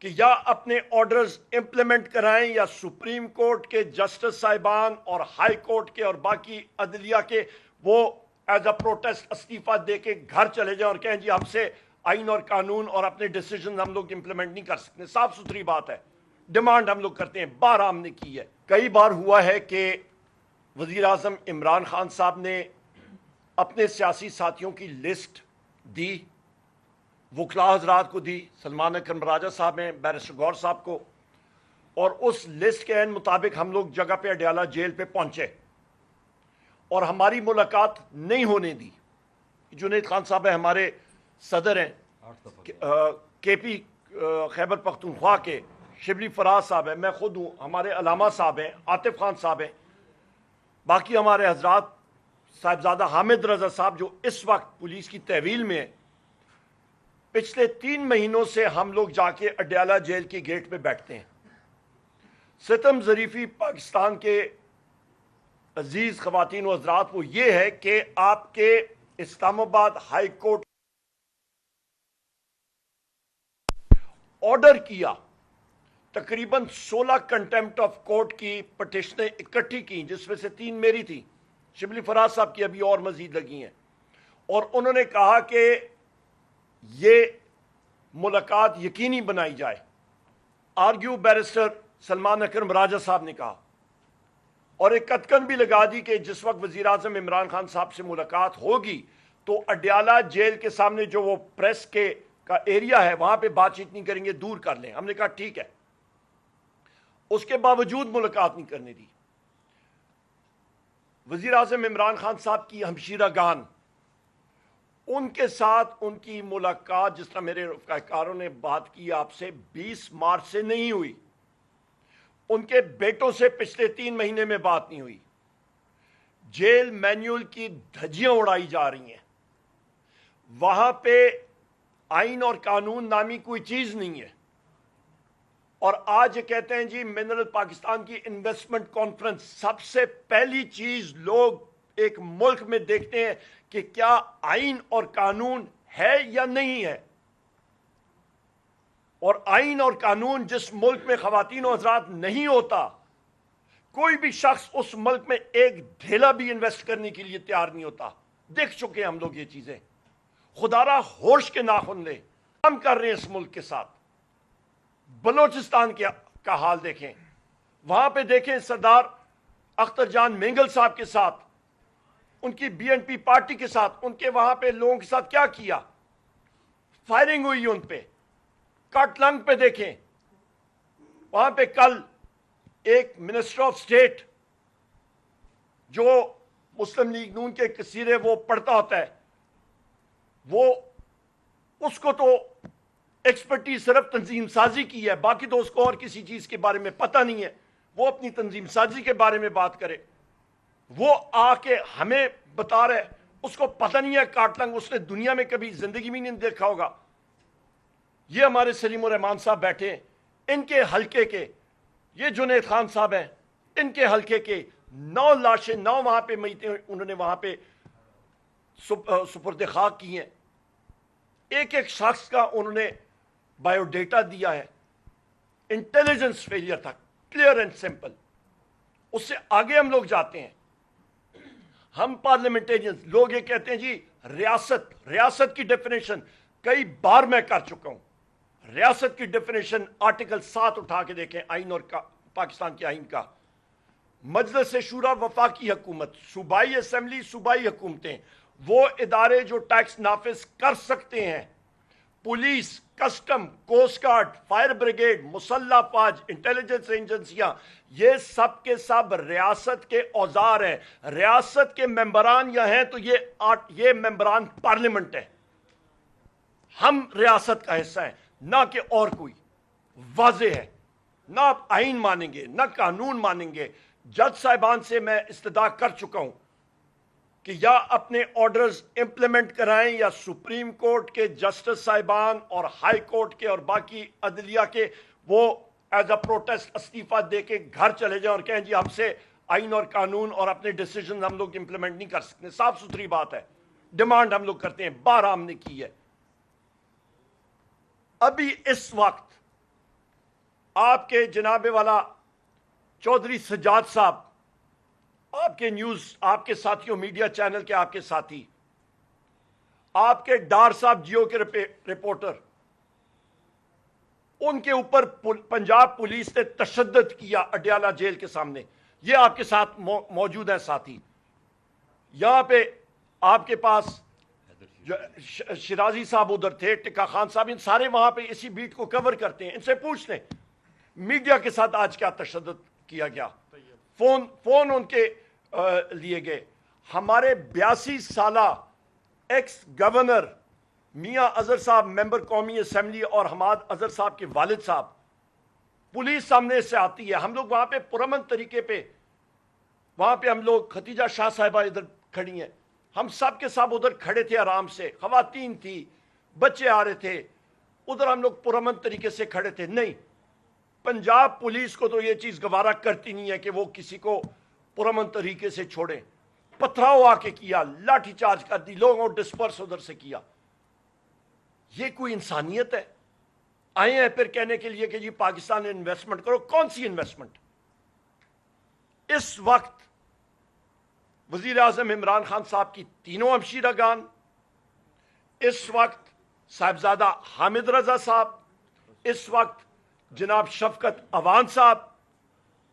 کہ یا اپنے آرڈرز امپلیمنٹ کرائیں یا سپریم کورٹ کے جسٹس صاحبان اور ہائی کورٹ کے اور باقی عدلیہ کے وہ ایز اے پروٹیسٹ استعفیٰ دے کے گھر چلے جائیں اور کہیں جی ہم سے آئین اور قانون اور اپنے ڈیسیجن ہم لوگ امپلیمنٹ نہیں کر سکتے. صاف ستھری بات ہے, ڈیمانڈ ہم لوگ کرتے ہیں, بار ہم نے کی ہے. کئی بار ہوا ہے کہ وزیر اعظم عمران خان صاحب نے اپنے سیاسی ساتھیوں کی لسٹ دی, وکلاء حضرات کو دی, سلمان اکرم راجہ صاحب ہیں, بیرسٹر غور صاحب کو, اور اس لسٹ کے عین مطابق ہم لوگ جگہ پہ اڈیالہ جیل پہ پہنچے اور ہماری ملاقات نہیں ہونے دی. جنید خان صاحب ہیں, ہمارے صدر ہیں کے پی خیبر پختونخوا کے, شبلی فراز صاحب ہیں, میں خود ہوں, ہمارے علامہ صاحب ہیں, عاطف خان صاحب ہیں, باقی ہمارے حضرات, صاحبزادہ حامد رضا صاحب جو اس وقت پولیس کی تحویل میں ہیں. پچھلے 3 مہینوں سے ہم لوگ جا کے اڈیالہ جیل کے گیٹ پہ بیٹھتے ہیں. ستم ظریفی پاکستان کے عزیز خواتین و حضرات وہ یہ ہے کہ آپ کے اسلام آباد ہائی کورٹ آرڈر کیا, تقریباً 16 کنٹیمپٹ آف کورٹ کی پٹیشنیں اکٹھی کی, جس میں سے 3 میری تھی, شبلی فراز صاحب کی ابھی اور مزید لگی ہیں, اور انہوں نے کہا کہ یہ ملاقات یقینی بنائی جائے. آرگیو بیرسٹر سلمان اکرم راجہ صاحب نے کہا, اور ایک کتکن بھی لگا دی کہ جس وقت وزیر اعظم عمران خان صاحب سے ملاقات ہوگی تو اڈیالہ جیل کے سامنے جو وہ پریس کے کا ایریا ہے وہاں پہ بات چیت نہیں کریں گے, دور کر لیں. ہم نے کہا ٹھیک ہے. اس کے باوجود ملاقات نہیں کرنے دی. وزیر اعظم عمران خان صاحب کی ہمشیرہ گان, ان کے ساتھ ان کی ملاقات جس طرح میرے رفقائکاروں نے بات کی آپ سے 20 مارچ سے نہیں ہوئی. ان کے بیٹوں سے پچھلے 3 مہینے میں بات نہیں ہوئی. جیل مینیول کی دھجیاں اڑائی جا رہی ہیں. وہاں پہ آئین اور قانون نامی کوئی چیز نہیں ہے. اور آج یہ کہتے ہیں جی منرل پاکستان کی انویسٹمنٹ کانفرنس, سب سے پہلی چیز لوگ ایک ملک میں دیکھتے ہیں کہ کیا آئین اور قانون ہے یا نہیں ہے. اور آئین اور قانون جس ملک میں خواتین و حضرات نہیں ہوتا, کوئی بھی شخص اس ملک میں ایک ڈھیلا بھی انویسٹ کرنے کے لیے تیار نہیں ہوتا. دیکھ چکے ہیں ہم لوگ یہ چیزیں. خدا را ہوش کے ناخن لے, ہم کر رہے ہیں اس ملک کے ساتھ. بلوچستان کا حال دیکھیں, وہاں پہ دیکھیں سردار اختر جان مینگل صاحب کے ساتھ, ان کی بی این پی پارٹی کے ساتھ, ان کے وہاں پہ لوگوں کے ساتھ کیا کیا, فائرنگ ہوئی ان پہ. کاٹلنگ پہ دیکھیں, وہاں پہ کل ایک منسٹر آف اسٹیٹ جو مسلم لیگ نون کے کثیرے وہ پڑھتا ہوتا ہے, وہ اس کو تو ایکسپرٹی صرف تنظیم سازی کی ہے, باقی تو اس کو اور کسی چیز کے بارے میں پتہ نہیں ہے. وہ اپنی تنظیم سازی کے بارے میں بات کرے, وہ آ کے ہمیں بتا رہے, اس کو پتہ نہیں ہے کاٹلنگ اس نے دنیا میں کبھی زندگی میں نہیں دیکھا ہوگا. یہ ہمارے سلیم الرحمان صاحب بیٹھے ہیں, ان کے حلقے کے, یہ جنید خان صاحب ہیں, ان کے حلقے کے 9 لاشیں 9 وہاں پہ میتیں انہوں نے وہاں پہ سپرد خاک کی ہیں. ایک ایک شخص کا انہوں نے بایو ڈیٹا دیا ہے. انٹیلیجنس فیلئر تھا, کلیئر اینڈ سمپل. اس سے آگے ہم لوگ جاتے ہیں. ہم پارلیمنٹیرینز لوگ یہ کہتے ہیں جی ریاست کی ڈیفینیشن کئی بار میں کر چکا ہوں. ریاست کی ڈیفینیشن آرٹیکل 7 اٹھا کے دیکھیں آئین اور پاکستان کے آئین کا. مجلس شورا وفاقی حکومت, صوبائی اسمبلی صوبائی حکومتیں, وہ ادارے جو ٹیکس نافذ کر سکتے ہیں. Police, custom, coast guard, fire brigade, مسلح فوج, انٹیلیجنس ایجنسیاں, یہ سب کے سب ریاست کے اوزار ہیں. ریاست کے ممبران یا ہیں تو یہ ممبران پارلیمنٹ ہیں. ہم ریاست کا حصہ ہیں, نہ کہ اور کوئی. واضح ہے, نہ آپ آئین مانیں گے نہ قانون مانیں گے. جج صاحبان سے میں استدعا کر چکا ہوں کہ یا اپنے آرڈرز امپلیمنٹ کرائیں یا سپریم کورٹ کے جسٹس صاحبان اور ہائی کورٹ کے اور باقی عدلیہ کے وہ ایز اے پروٹیسٹ استعفیٰ دے کے گھر چلے جائیں اور کہیں جی ہم سے آئین اور قانون اور اپنے ڈیسیجن ہم لوگ امپلیمنٹ نہیں کر سکتے. صاف ستھری بات ہے, ڈیمانڈ ہم لوگ کرتے ہیں, بار ہم نے کی ہے. ابھی اس وقت آپ کے جناب والا چودھری سجاد صاحب، آپ کے نیوز، آپ کے ساتھیوں میڈیا چینل کے آپ کے ساتھی، آپ کے ڈار صاحب جیو کے رپورٹر، ان کے اوپر پنجاب پولیس نے تشدد کیا اڈیالہ جیل کے سامنے، یہ آپ کے ساتھ موجود ہیں ساتھی۔ یہاں پہ آپ کے پاس شرازی صاحب ادھر تھے، ٹکا خان صاحب، ان سارے وہاں پہ اسی بیٹ کو کور کرتے ہیں، ان سے پوچھ لیں میڈیا کے ساتھ آج کیا تشدد کیا گیا، فون ان کے لیے گئے۔ ہمارے 82 سالہ ایکس گورنر میاں اظہر صاحب، ممبر قومی اسمبلی، اور حماد اظہر صاحب کے والد صاحب، پولیس سامنے سے آتی ہے، ہم لوگ وہاں پہ پرامن طریقے پہ، وہاں پہ ہم لوگ، ختیجہ شاہ صاحبہ ادھر کھڑی ہیں، ہم سب کے سب ادھر کھڑے تھے آرام سے، خواتین تھی، بچے آ رہے تھے، ادھر ہم لوگ پرامن طریقے سے کھڑے تھے۔ نہیں، پنجاب پولیس کو تو یہ چیز گوارا کرتی نہیں ہے کہ وہ کسی کو پرامن طریقے سے چھوڑیں، پتھراؤ آ کے کیا، لاٹھی چارج کر دی، لوگوں ڈسپرس ادھر سے کیا۔ یہ کوئی انسانیت ہے؟ آئے ہیں پھر کہنے کے لیے کہ جی پاکستان میں انویسٹمنٹ کرو۔ کون سی انویسٹمنٹ؟ اس وقت وزیر اعظم عمران خان صاحب کی تینوں ہمشیرہ گان، اس وقت صاحبزادہ حامد رضا صاحب، اس وقت جناب شفقت عوان صاحب،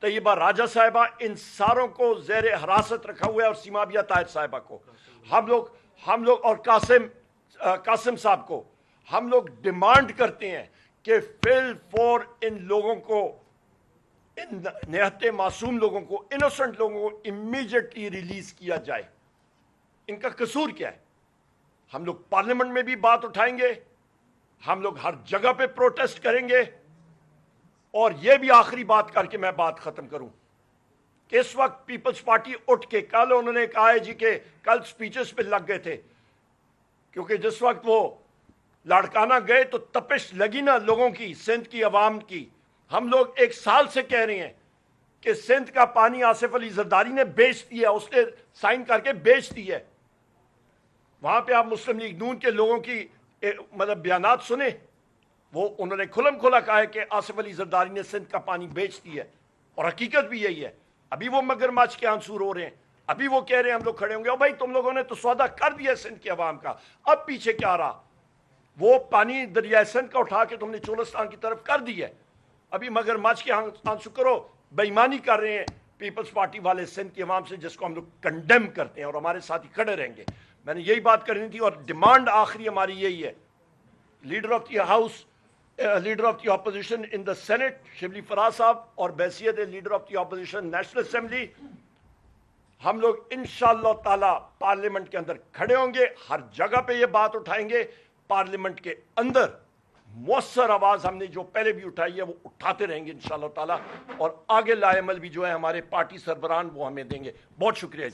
طیبہ راجہ صاحبہ، ان ساروں کو زیر حراست رکھا ہوا ہے، اور سیمابیہ طاہر صاحبہ کو ہم لوگ اور قاسم صاحب کو ہم لوگ ڈیمانڈ کرتے ہیں کہ فل فور ان لوگوں کو، ان نہایت معصوم لوگوں کو، انوسنٹ لوگوں کو امیڈیٹلی ریلیز کیا جائے۔ ان کا قصور کیا ہے؟ ہم لوگ پارلیمنٹ میں بھی بات اٹھائیں گے، ہم لوگ ہر جگہ پہ پروٹیسٹ کریں گے، اور یہ بھی آخری بات کر کے میں بات ختم کروں کہ اس وقت پیپلز پارٹی اٹھ کے، کل انہوں نے کہا ہے جی کہ کل سپیچز پہ لگ گئے تھے، کیونکہ جس وقت وہ لاڑکانہ گئے تو تپش لگی نا لوگوں کی، سندھ کی عوام کی۔ ہم لوگ 1 سال سے کہہ رہے ہیں کہ سندھ کا پانی آصف علی زرداری نے بیچ دیا، اس نے سائن کر کے بیچ دی ہے۔ وہاں پہ آپ مسلم لیگ نون کے لوگوں کی مطلب بیانات سنیں، وہ انہوں نے کھلم کھلا کہا ہے کہ آصف علی زرداری نے سندھ کا پانی بیچ دی ہے، اور حقیقت بھی یہی ہے۔ ابھی وہ مگرمچھ کے آنسور ہو رہے ہیں، ابھی وہ کہہ رہے ہیں ہم لوگ کھڑے ہوں گے، او بھائی تم لوگوں نے تو سودا کر دیا سندھ کی عوام کا، اب پیچھے کیا رہا؟ وہ پانی دریائے سندھ کا اٹھا کے تم نے چولستان کی طرف کر دی ہے، ابھی مگرمچھ کے آنسو کرو، بے ایمانی کر رہے ہیں پیپلز پارٹی والے سندھ کی عوام سے، جس کو ہم لوگ کنڈیم کرتے ہیں، اور ہمارے ساتھ ہی کھڑے رہیں گے۔ میں نے یہی بات کرنی تھی، اور ڈیمانڈ آخری ہماری یہی ہے۔ Leader of the house, leader of the opposition in the Senate Shibli Faraz صاحب، اور بحیثیت leader of the opposition National Assembly, ہم لوگ انشاءاللہ تعالی پارلیمنٹ کے اندر کھڑے ہوں گے، ہر جگہ پہ یہ بات اٹھائیں گے، پارلیمنٹ کے اندر مؤثر آواز ہم نے جو پہلے بھی اٹھائی ہے وہ اٹھاتے رہیں گے انشاءاللہ تعالی، اور آگے لائے عمل بھی جو ہے ہمارے پارٹی سربراہان وہ ہمیں دیں گے۔ بہت شکریہ جی۔